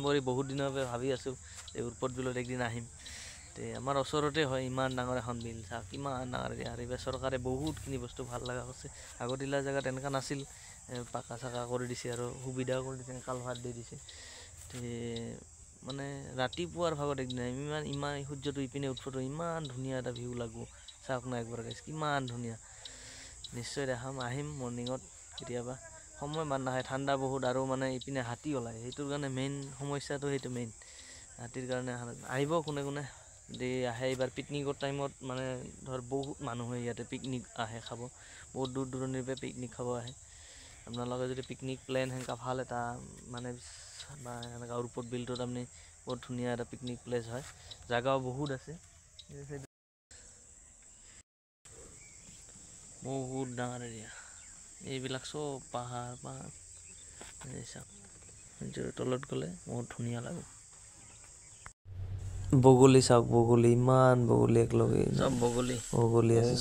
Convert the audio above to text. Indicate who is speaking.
Speaker 1: কৰি বহুত দিনৰ পৰা ভাবি আছোঁ যে উৰ্পদ বিলত একদিন আহিম। তে আমাৰ ওচৰতে হয়, ইমান ডাঙৰ এখন বিল, চাওক কিমান ডাঙৰ এৰিয়া। আৰু এইবাৰ চৰকাৰে বহুতখিনি বস্তু ভাল লগা হৈছে। আগতিলা জেগাত এনেকুৱা নাছিল, পাকা চাকা কৰি দিছে আৰু সুবিধাও কৰি দিছে, কালভাৰ্ট দি দিছে। তে মানে ৰাতিপুৱাৰ ভাগত একদিন ইমান সূৰ্যটো ইপিনে উঠিব, ইমান ধুনীয়া এটা ভিউ লাগব। চাওক না একবাৰ গাইছ, কিমান ধুনীয়া। নিশ্চয় দেখাম, আহিম মৰ্ণিঙত কেতিয়াবা। সময় বান নাখায়, ঠাণ্ডা বহুত, আৰু মানে ইপিনে হাতী ওলায়, সেইটোৰ কাৰণে মেইন সমস্যাটো সেইটো মেইন। হাতীৰ কাৰণে আহিব কোনে কোনে যদি আহে। এইবাৰ পিকনিকৰ টাইমত মানে ধৰ বহুত মানুহে ইয়াতে পিকনিক আহে খাব, বহুত দূৰ দূৰণিৰ পৰা পিকনিক খাব আহে। আপোনালোকে যদি পিকনিক প্লেন সেনেকুৱা ভাল এটা মানে বা এনেকুৱা উৰ্পদ বিলটোত আপুনি বহুত ধুনীয়া এটা পিকনিক প্লেচ হয়, জেগাও বহুত আছে। বহুত ডাঙৰ এৰিয়া, এইবিলাক চব পাহাৰ চাওক, সূৰ্যৰ তলত গ'লে বহুত ধুনীয়া লাগে। বগলী চাওক, বগলী ইমান বগলী একেলগে, চব বগলী আছে।